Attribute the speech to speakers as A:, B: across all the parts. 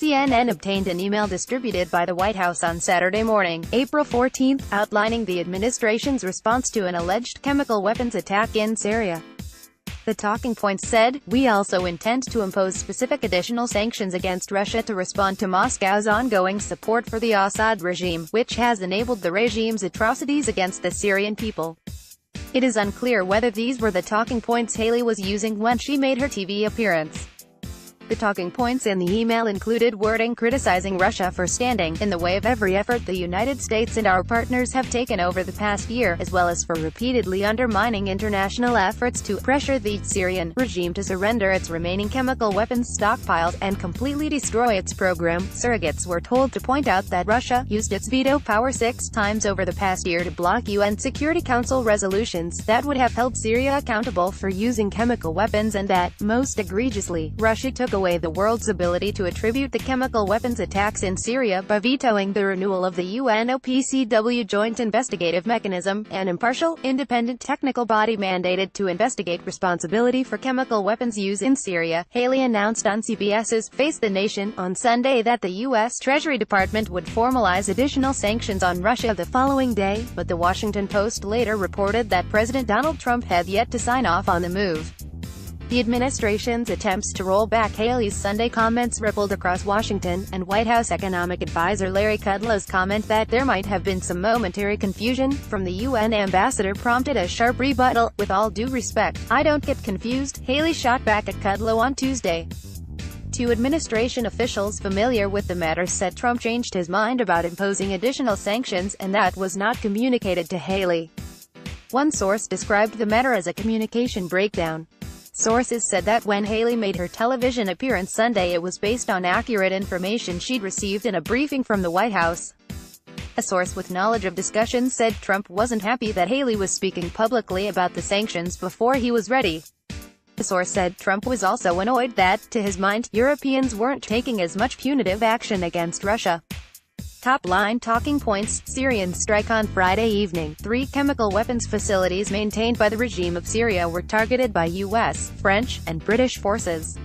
A: CNN obtained an email distributed by the White House on Saturday morning, April 14, outlining the administration's response to an alleged chemical weapons attack in Syria. The talking points said, "We also intend to impose specific additional sanctions against Russia to respond to Moscow's ongoing support for the Assad regime, which has enabled the regime's atrocities against the Syrian people." It is unclear whether these were the talking points Haley was using when she made her TV appearance. The talking points in the email included wording criticizing Russia for standing in the way of every effort the United States and our partners have taken over the past year, as well as for repeatedly undermining international efforts to pressure the Syrian regime to surrender its remaining chemical weapons stockpiles and completely destroy its program. Surrogates were told to point out that Russia used its veto power 6 times over the past year to block UN Security Council resolutions that would have held Syria accountable for using chemical weapons, and that, most egregiously, Russia took away the world's ability to attribute the chemical weapons attacks in Syria by vetoing the renewal of the UNOPCW Joint Investigative Mechanism, an impartial, independent technical body mandated to investigate responsibility for chemical weapons use in Syria. Haley announced on CBS's Face the Nation on Sunday that the U.S. Treasury Department would formalize additional sanctions on Russia the following day, but the Washington Post later reported that President Donald Trump had yet to sign off on the move. The administration's attempts to roll back Haley's Sunday comments rippled across Washington, and White House economic advisor Larry Kudlow's comment that there might have been some momentary confusion from the UN ambassador prompted a sharp rebuttal. "With all due respect, I don't get confused," Haley shot back at Kudlow on Tuesday. Two administration officials familiar with the matter said Trump changed his mind about imposing additional sanctions, and that was not communicated to Haley. One source described the matter as a communication breakdown. Sources said that when Haley made her television appearance Sunday, it was based on accurate information she'd received in a briefing from the White House. A source with knowledge of discussions said Trump wasn't happy that Haley was speaking publicly about the sanctions before he was ready. The source said Trump was also annoyed that, to his mind, Europeans weren't taking as much punitive action against Russia. Top-line talking points: Syrian strike on Friday evening. 3 chemical weapons facilities maintained by the regime of Syria were targeted by U.S., French, and British forces.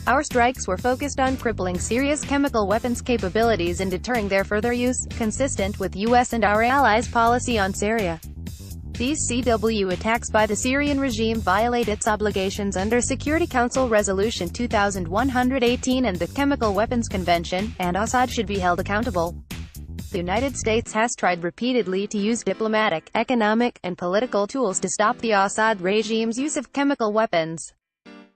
A: "Our strikes were focused on crippling Syria's chemical weapons capabilities and deterring their further use, consistent with U.S. and our allies' policy on Syria. These CW attacks by the Syrian regime violate its obligations under Security Council Resolution 2118 and the Chemical Weapons Convention, and Assad should be held accountable. The United States has tried repeatedly to use diplomatic, economic, and political tools to stop the Assad regime's use of chemical weapons.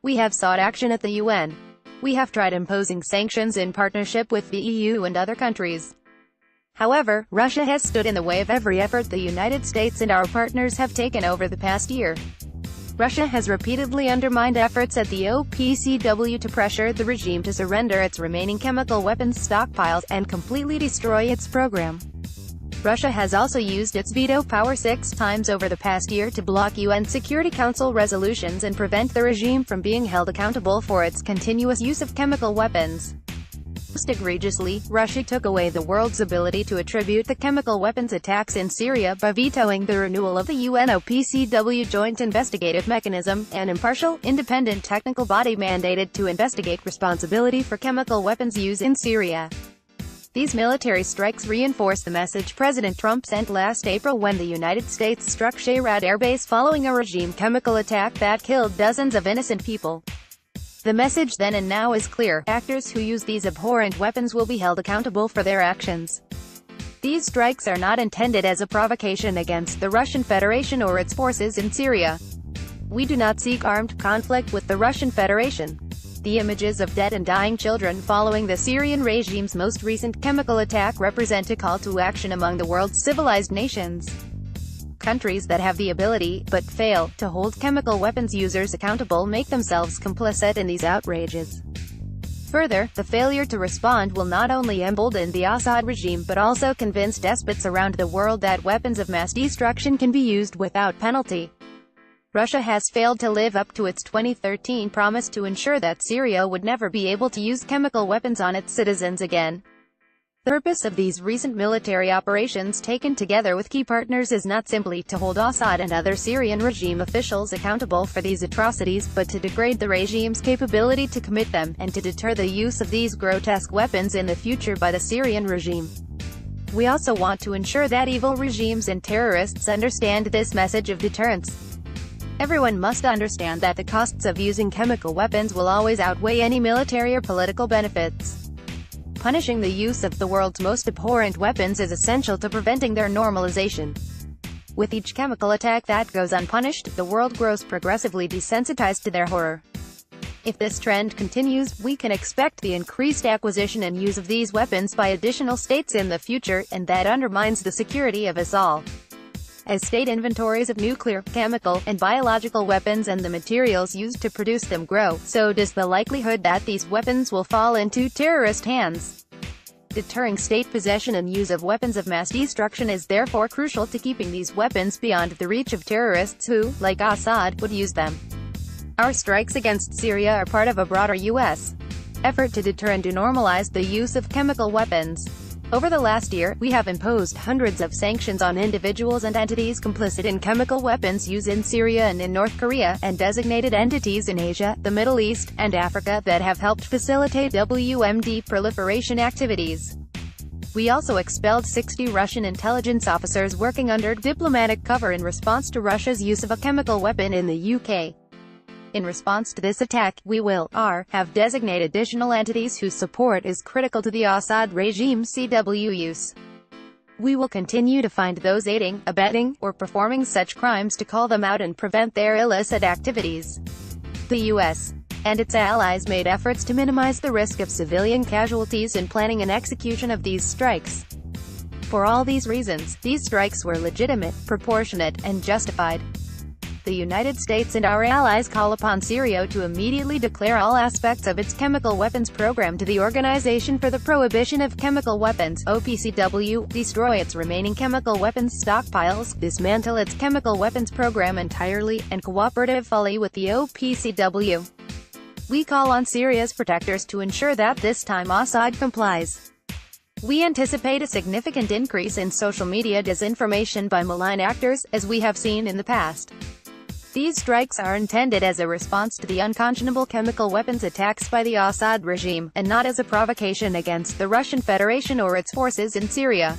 A: We have sought action at the UN. We have tried imposing sanctions in partnership with the EU and other countries. However, Russia has stood in the way of every effort the United States and our partners have taken over the past year. Russia has repeatedly undermined efforts at the OPCW to pressure the regime to surrender its remaining chemical weapons stockpiles and completely destroy its program. Russia has also used its veto power 6 times over the past year to block UN Security Council resolutions and prevent the regime from being held accountable for its continuous use of chemical weapons. Most egregiously, Russia took away the world's ability to attribute the chemical weapons attacks in Syria by vetoing the renewal of the UNOPCW Joint Investigative Mechanism, an impartial, independent technical body mandated to investigate responsibility for chemical weapons use in Syria. These military strikes reinforce the message President Trump sent last April when the United States struck Shahrad Air Base following a regime chemical attack that killed dozens of innocent people. The message then and now is clear: actors who use these abhorrent weapons will be held accountable for their actions. These strikes are not intended as a provocation against the Russian Federation or its forces in Syria. We do not seek armed conflict with the Russian Federation. The images of dead and dying children following the Syrian regime's most recent chemical attack represent a call to action among the world's civilized nations. Countries that have the ability, but fail, to hold chemical weapons users accountable make themselves complicit in these outrages. Further, the failure to respond will not only embolden the Assad regime but also convince despots around the world that weapons of mass destruction can be used without penalty. Russia has failed to live up to its 2013 promise to ensure that Syria would never be able to use chemical weapons on its citizens again. The purpose of these recent military operations taken together with key partners is not simply to hold Assad and other Syrian regime officials accountable for these atrocities, but to degrade the regime's capability to commit them, and to deter the use of these grotesque weapons in the future by the Syrian regime. We also want to ensure that evil regimes and terrorists understand this message of deterrence. Everyone must understand that the costs of using chemical weapons will always outweigh any military or political benefits. Punishing the use of the world's most abhorrent weapons is essential to preventing their normalization. With each chemical attack that goes unpunished, the world grows progressively desensitized to their horror. If this trend continues, we can expect the increased acquisition and use of these weapons by additional states in the future, and that undermines the security of us all. As state inventories of nuclear, chemical, and biological weapons and the materials used to produce them grow, so does the likelihood that these weapons will fall into terrorist hands. Deterring state possession and use of weapons of mass destruction is therefore crucial to keeping these weapons beyond the reach of terrorists who, like Assad, would use them. Our strikes against Syria are part of a broader U.S. effort to deter and denormalize the use of chemical weapons. Over the last year, we have imposed hundreds of sanctions on individuals and entities complicit in chemical weapons use in Syria and in North Korea, and designated entities in Asia, the Middle East, and Africa that have helped facilitate WMD proliferation activities. We also expelled 60 Russian intelligence officers working under diplomatic cover in response to Russia's use of a chemical weapon in the UK. In response to this attack, we have designated additional entities whose support is critical to the Assad regime's CW use. We will continue to find those aiding, abetting, or performing such crimes to call them out and prevent their illicit activities. The U.S. and its allies made efforts to minimize the risk of civilian casualties in planning and execution of these strikes. For all these reasons, these strikes were legitimate, proportionate, and justified. The United States and our allies call upon Syria to immediately declare all aspects of its chemical weapons program to the Organization for the Prohibition of Chemical Weapons (OPCW), destroy its remaining chemical weapons stockpiles, dismantle its chemical weapons program entirely, and cooperative fully with the OPCW. We call on Syria's protectors to ensure that this time Assad complies. We anticipate a significant increase in social media disinformation by malign actors, as we have seen in the past. These strikes are intended as a response to the unconscionable chemical weapons attacks by the Assad regime, and not as a provocation against the Russian Federation or its forces in Syria.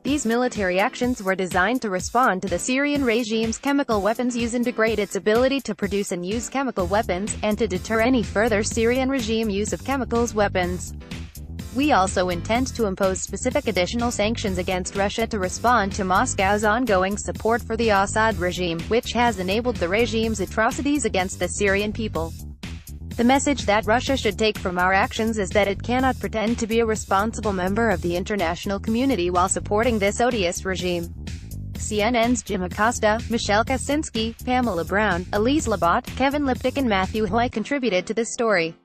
A: These military actions were designed to respond to the Syrian regime's chemical weapons use and degrade its ability to produce and use chemical weapons, and to deter any further Syrian regime use of chemicals weapons. We also intend to impose specific additional sanctions against Russia to respond to Moscow's ongoing support for the Assad regime, which has enabled the regime's atrocities against the Syrian people. The message that Russia should take from our actions is that it cannot pretend to be a responsible member of the international community while supporting this odious regime. CNN's Jim Acosta, Michelle Kaczynski, Pamela Brown, Elise Labott, Kevin Lipnick and Matthew Hoy contributed to this story.